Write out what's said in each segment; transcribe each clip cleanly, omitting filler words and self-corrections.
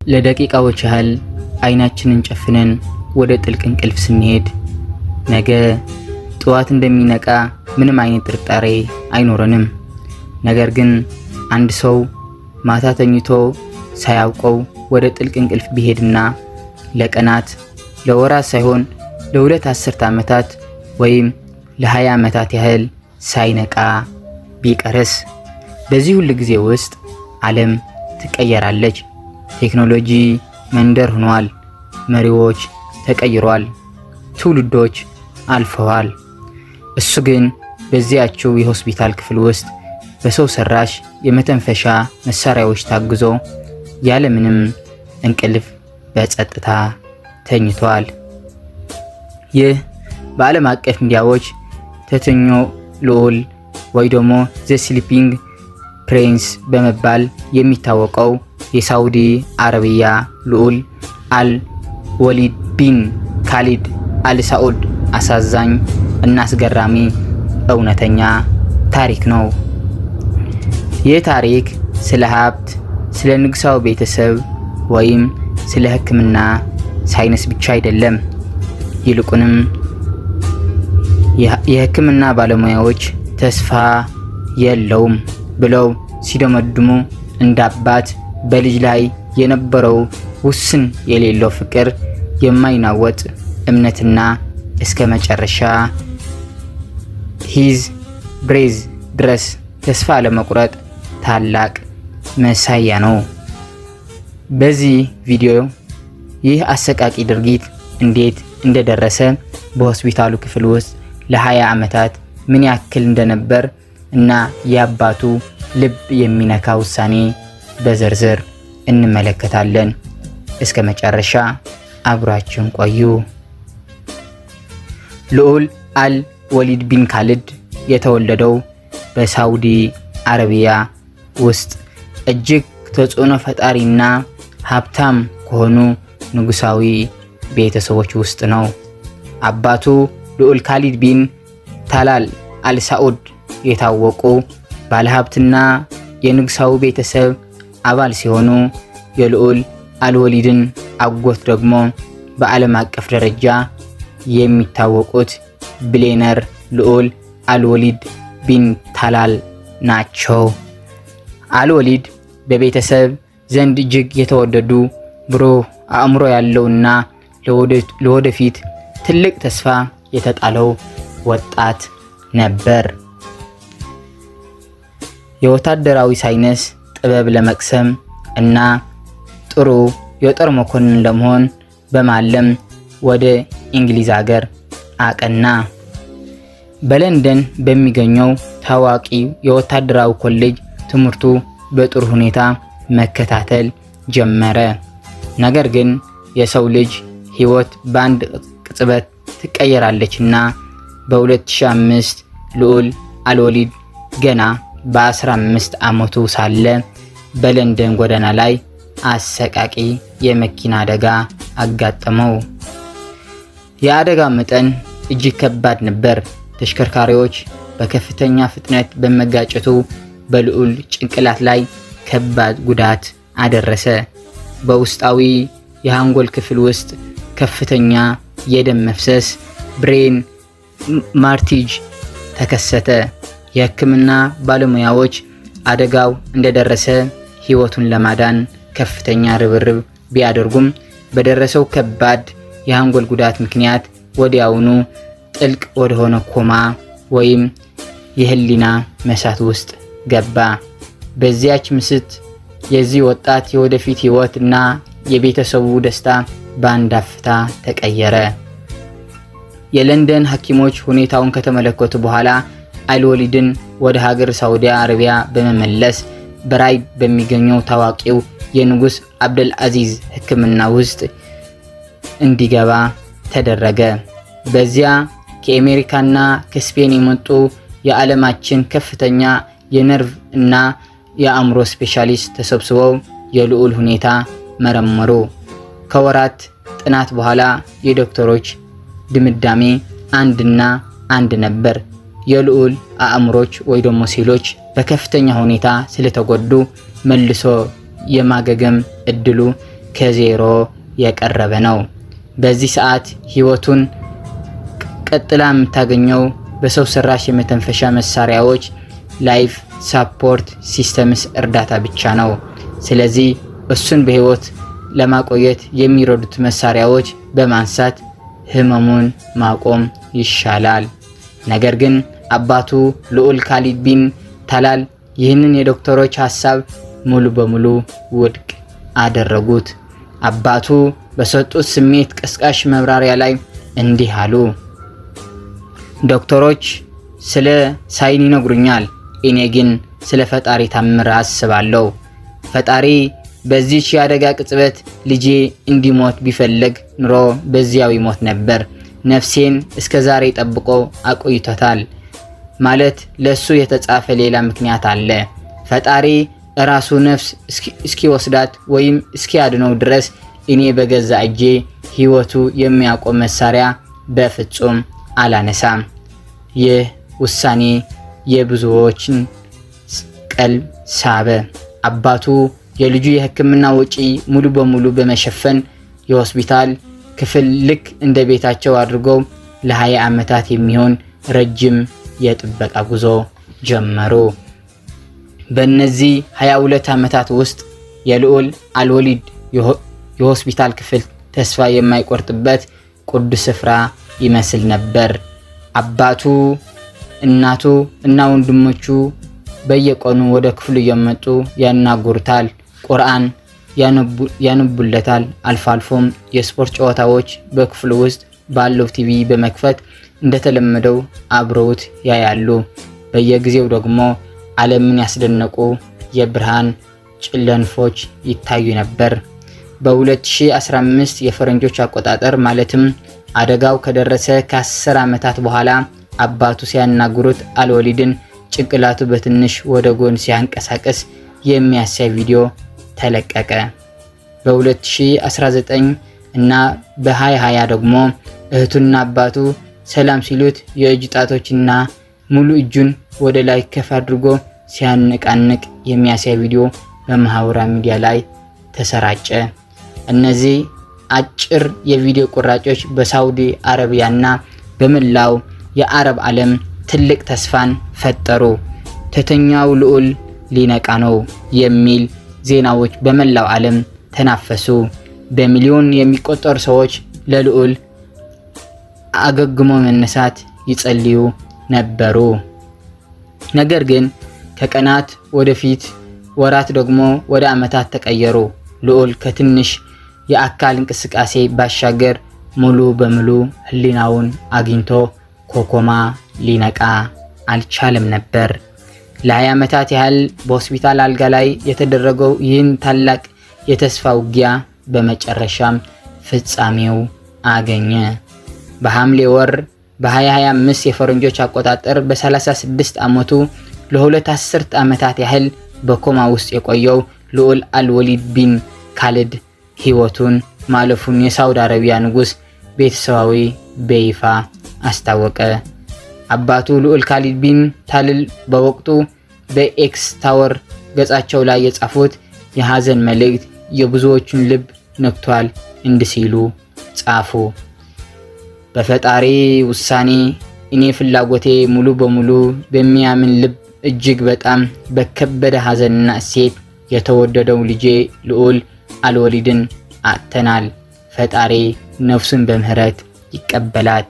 ለደቂቃዎች ያህል አይናችንን ጨፍነን ወደ ጥልቅ እንቅልፍ ስንሄድ ነገ ጠዋት እንደሚነቃ ምንም አይነት ጥርጣሬ አይኖረንም። ነገር ግን አንድ ሰው ማታ ተኝቶ ሳያውቀው ወደ ጥልቅ እንቅልፍ ቢሄድና ለቀናት ለወራት ሳይሆን ለሁለት አስርተ ዓመታት ወይም ለ20 ዓመታት ያህል ሳይነቃ ቢቀርስ? በዚህ ሁሉ ጊዜ ውስጥ ዓለም ትቀየራለች። ቴክኖሎጂ መንደር ሆኗል። መሪዎች ተቀይሯል። ትውልዶች አልፈዋል። እሱ ግን በዚያችው የሆስፒታል ክፍል ውስጥ በሰው ሰራሽ የመተንፈሻ መሳሪያዎች ታግዞ ያለምንም እንቅልፍ በጸጥታ ተኝቷል። ይህ በዓለም አቀፍ ሚዲያዎች ተተኞ ልዑል ወይ ደግሞ ዘ ስሊፒንግ ፕሪንስ በመባል የሚታወቀው የሳውዲ አረቢያ ልዑል አል ወሊድ ቢን ካሊድ አል ሳዑድ አሳዛኝ እና አስገራሚ እውነተኛ ታሪክ ነው። ይህ ታሪክ ስለ ሀብት፣ ስለ ንጉሳዊ ቤተሰብ ወይም ስለ ሕክምና ሳይንስ ብቻ አይደለም። ይልቁንም የሕክምና ባለሙያዎች ተስፋ የለውም ብለው ሲደመድሙ እንደ አባት በልጅ ላይ የነበረው ውስን የሌለው ፍቅር፣ የማይናወጥ እምነትና እስከ መጨረሻ ሂዝ ብሬዝ ድረስ ተስፋ ለመቁረጥ ታላቅ መሳያ ነው። በዚህ ቪዲዮ ይህ አሰቃቂ ድርጊት እንዴት እንደደረሰ፣ በሆስፒታሉ ክፍል ውስጥ ለ20 ዓመታት ምን ያክል እንደነበር እና የአባቱ ልብ የሚነካ ውሳኔ በዝርዝር እንመለከታለን። እስከ መጨረሻ አብራችን ቆዩ። ልዑል አል ወሊድ ቢን ካሊድ የተወለደው በሳውዲ አረቢያ ውስጥ እጅግ ተጽዕኖ ፈጣሪና ሀብታም ከሆኑ ንጉሳዊ ቤተሰቦች ውስጥ ነው። አባቱ ልዑል ካሊድ ቢን ታላል አልሳዑድ የታወቁ ባለሀብትና የንጉሳዊ ቤተሰብ አባል ሲሆኑ የልዑል አልወሊድን አጎት ደግሞ በዓለም አቀፍ ደረጃ የሚታወቁት ቢሊየነር ልዑል አልወሊድ ቢን ታላል ናቸው። አልወሊድ በቤተሰብ ዘንድ እጅግ የተወደዱ፣ ብሩህ አእምሮ ያለውና ለወደፊት ትልቅ ተስፋ የተጣለው ወጣት ነበር። የወታደራዊ ሳይንስ ጥበብ ለመቅሰም እና ጥሩ የጦር መኮንን ለመሆን በማለም ወደ እንግሊዝ ሀገር አቀና። በለንደን በሚገኘው ታዋቂ የወታደራዊ ኮሌጅ ትምህርቱ በጥሩ ሁኔታ መከታተል ጀመረ። ነገር ግን የሰው ልጅ ሕይወት በአንድ ቅጽበት ትቀየራለችና በ2005 ልዑል አልወሊድ ገና በ15 ዓመቱ ሳለ በለንደን ጎዳና ላይ አሰቃቂ የመኪና አደጋ አጋጠመው። የአደጋ መጠን እጅግ ከባድ ነበር። ተሽከርካሪዎች በከፍተኛ ፍጥነት በመጋጨቱ በልዑል ጭንቅላት ላይ ከባድ ጉዳት አደረሰ። በውስጣዊ የአንጎል ክፍል ውስጥ ከፍተኛ የደም መፍሰስ ብሬን ማርቲጅ ተከሰተ። የሕክምና ባለሙያዎች አደጋው እንደደረሰ ሕይወቱን ለማዳን ከፍተኛ ርብርብ ቢያደርጉም በደረሰው ከባድ የአንጎል ጉዳት ምክንያት ወዲያውኑ ጥልቅ ወደሆነ ኮማ ወይም የህሊና መሳት ውስጥ ገባ። በዚያች ምሽት የዚህ ወጣት የወደፊት ሕይወት እና የቤተሰቡ ደስታ በአንድ አፍታ ተቀየረ። የለንደን ሐኪሞች ሁኔታውን ከተመለከቱ በኋላ አልወሊድን ወደ ሀገር ሳውዲ አረቢያ በመመለስ በራይድ በሚገኘው ታዋቂው የንጉስ አብደል አዚዝ ሕክምና ውስጥ እንዲገባ ተደረገ። በዚያ ከአሜሪካና ከስፔን የመጡ የዓለማችን ከፍተኛ የነርቭ እና የአእምሮ ስፔሻሊስት ተሰብስበው የልዑል ሁኔታ መረመሩ። ከወራት ጥናት በኋላ የዶክተሮች ድምዳሜ አንድና አንድ ነበር። የልዑል አእምሮች ወይ ደግሞ ሴሎች በከፍተኛ ሁኔታ ስለተጎዱ መልሶ የማገገም እድሉ ከዜሮ የቀረበ ነው። በዚህ ሰዓት ህይወቱን ቀጥላ የምታገኘው በሰው ሰራሽ የመተንፈሻ መሳሪያዎች ላይፍ ሳፖርት ሲስተምስ እርዳታ ብቻ ነው። ስለዚህ እሱን በህይወት ለማቆየት የሚረዱት መሳሪያዎች በማንሳት ህመሙን ማቆም ይሻላል። ነገር ግን አባቱ ልዑል ካሊድ ቢን ታላል ይህንን የዶክተሮች ሐሳብ ሙሉ በሙሉ ውድቅ አደረጉት። አባቱ በሰጡት ስሜት ቀስቃሽ መብራሪያ ላይ እንዲህ አሉ። ዶክተሮች ስለ ሳይን ይነግሩኛል፣ እኔ ግን ስለ ፈጣሪ ታምር አስባለሁ። ፈጣሪ በዚህ የአደጋ ቅጽበት ልጄ እንዲሞት ቢፈልግ ኑሮ በዚያው ይሞት ነበር። ነፍሴን እስከ ዛሬ ጠብቆ አቆይቶታል ማለት ለሱ የተጻፈ ሌላ ምክንያት አለ። ፈጣሪ ራሱ ነፍስ እስኪወስዳት ወይም እስኪያድነው ድረስ እኔ በገዛ እጄ ህይወቱ የሚያቆም መሳሪያ በፍጹም አላነሳም። ይህ ውሳኔ የብዙዎችን ቀልብ ሳበ። አባቱ የልጁ የህክምና ወጪ ሙሉ በሙሉ በመሸፈን የሆስፒታል ክፍል ልክ እንደ ቤታቸው አድርገው ለ20 ዓመታት የሚሆን ረጅም የጥበቃ ጉዞ ጀመሩ። በእነዚህ 22 ዓመታት ውስጥ የልዑል አልወሊድ የሆስፒታል ክፍል ተስፋ የማይቆርጥበት ቅዱስ ስፍራ ይመስል ነበር። አባቱ፣ እናቱ እና ወንድሞቹ በየቀኑ ወደ ክፍሉ እየመጡ ያናግሩታል፣ ቁርአን ያነቡለታል። አልፎ አልፎም የስፖርት ጨዋታዎች በክፍሉ ውስጥ ባለው ቲቪ በመክፈት እንደተለመደው አብረውት ያያሉ። በየጊዜው ደግሞ ዓለምን ያስደነቁ የብርሃን ጭለንፎች ይታዩ ነበር። በ2015 የፈረንጆች አቆጣጠር ማለትም አደጋው ከደረሰ ከ10 ዓመታት በኋላ አባቱ ሲያናግሩት አልወሊድን ጭንቅላቱ በትንሽ ወደ ጎን ሲያንቀሳቀስ የሚያሳይ ቪዲዮ ተለቀቀ። በ2019 እና በ2020 ደግሞ እህቱና አባቱ ሰላም ሲሉት የእጅ ጣቶችና ሙሉ እጁን ወደ ላይ ከፍ አድርጎ ሲያነቃንቅ የሚያሳይ ቪዲዮ በማህበራዊ ሚዲያ ላይ ተሰራጨ። እነዚህ አጭር የቪዲዮ ቁራጮች በሳውዲ አረቢያና በመላው የአረብ ዓለም ትልቅ ተስፋን ፈጠሩ። ተተኛው ልዑል ሊነቃ ነው የሚል ዜናዎች በመላው ዓለም ተናፈሱ። በሚሊዮን የሚቆጠሩ ሰዎች ለልዑል አገግሞ መነሳት ይጸልዩ ነበሩ። ነገር ግን ከቀናት ወደፊት ወራት ደግሞ ወደ ዓመታት ተቀየሩ። ልዑል ከትንሽ የአካል እንቅስቃሴ ባሻገር ሙሉ በሙሉ ህሊናውን አግኝቶ ኮኮማ ሊነቃ አልቻለም ነበር። ለ20 ዓመታት ያህል በሆስፒታል አልጋ ላይ የተደረገው ይህን ታላቅ የተስፋ ውጊያ በመጨረሻም ፍጻሜው አገኘ። በሐምሌ ወር በ2025 የፈረንጆች አቆጣጠር በ36 ዓመቱ ለሁለት አስርት ዓመታት ያህል በኮማ ውስጥ የቆየው ልዑል አልወሊድ ቢን ካሊድ ህይወቱን ማለፉን የሳውዲ አረቢያ ንጉስ ቤተሰባዊ በይፋ አስታወቀ። አባቱ ልዑል ካሊድ ቢን ታሊል በወቅቱ በኤክስ ታወር ገጻቸው ላይ የጻፉት የሐዘን መልእክት የብዙዎቹን ልብ ነክቷል። እንዲሲሉ ጻፉ። በፈጣሪ ውሳኔ እኔ ፍላጎቴ ሙሉ በሙሉ በሚያምን ልብ እጅግ በጣም በከበደ ሐዘንና እሴት የተወደደው ልጄ ልዑል አልወሊድን አጥተናል። ፈጣሪ ነፍሱን በምህረት ይቀበላት።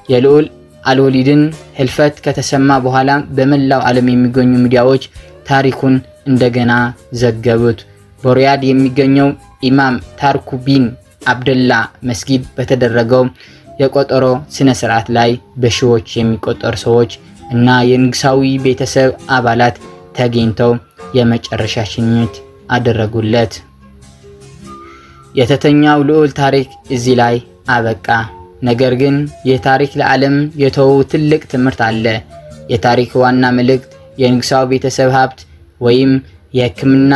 የልዑል አልወሊድን ህልፈት ከተሰማ በኋላ በመላው ዓለም የሚገኙ ሚዲያዎች ታሪኩን እንደገና ዘገቡት። በሪያድ የሚገኘው ኢማም ታርኩ ቢን አብደላ መስጊድ በተደረገው የቆጠሮ ስነ ስርዓት ላይ በሺዎች የሚቆጠሩ ሰዎች እና የንጉሳዊ ቤተሰብ አባላት ተገኝተው የመጨረሻ ሽኝት አደረጉለት። የተተኛው ልዑል ታሪክ እዚህ ላይ አበቃ። ነገር ግን የታሪክ ለዓለም የተወው ትልቅ ትምህርት አለ። የታሪክ ዋና መልእክት የንጉሳዊ ቤተሰብ ሀብት ወይም የሕክምና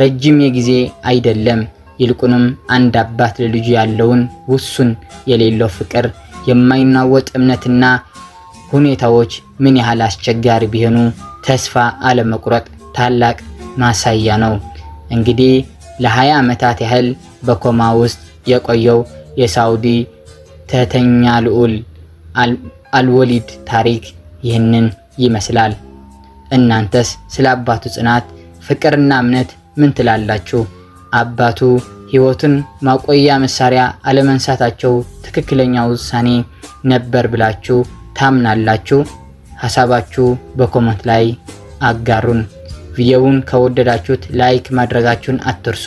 ረጅም የጊዜ አይደለም። ይልቁንም አንድ አባት ለልጁ ያለውን ውሱን የሌለው ፍቅር፣ የማይናወጥ እምነትና ሁኔታዎች ምን ያህል አስቸጋሪ ቢሆኑ ተስፋ አለመቁረጥ ታላቅ ማሳያ ነው። እንግዲህ ለ20 ዓመታት ያህል በኮማ ውስጥ የቆየው የሳውዲ ተተኛ ልዑል አልወሊድ ታሪክ ይህንን ይመስላል። እናንተስ ስለ አባቱ ጽናት፣ ፍቅርና እምነት ምን ትላላችሁ? አባቱ ሕይወቱን ማቆያ መሳሪያ አለመንሳታቸው ትክክለኛ ውሳኔ ነበር ብላችሁ ታምናላችሁ? ሐሳባችሁ በኮመንት ላይ አጋሩን። ቪዲዮውን ከወደዳችሁት ላይክ ማድረጋችሁን አትርሱ።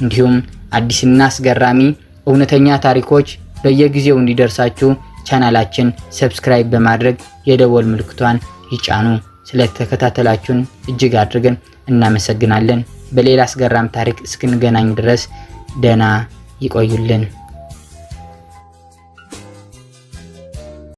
እንዲሁም አዲስና አስገራሚ እውነተኛ ታሪኮች በየጊዜው እንዲደርሳችሁ ቻናላችን ሰብስክራይብ በማድረግ የደወል ምልክቷን ይጫኑ። ስለተከታተላችሁን እጅግ አድርገን እናመሰግናለን። በሌላ አስገራሚ ታሪክ እስክንገናኝ ድረስ ደህና ይቆዩልን።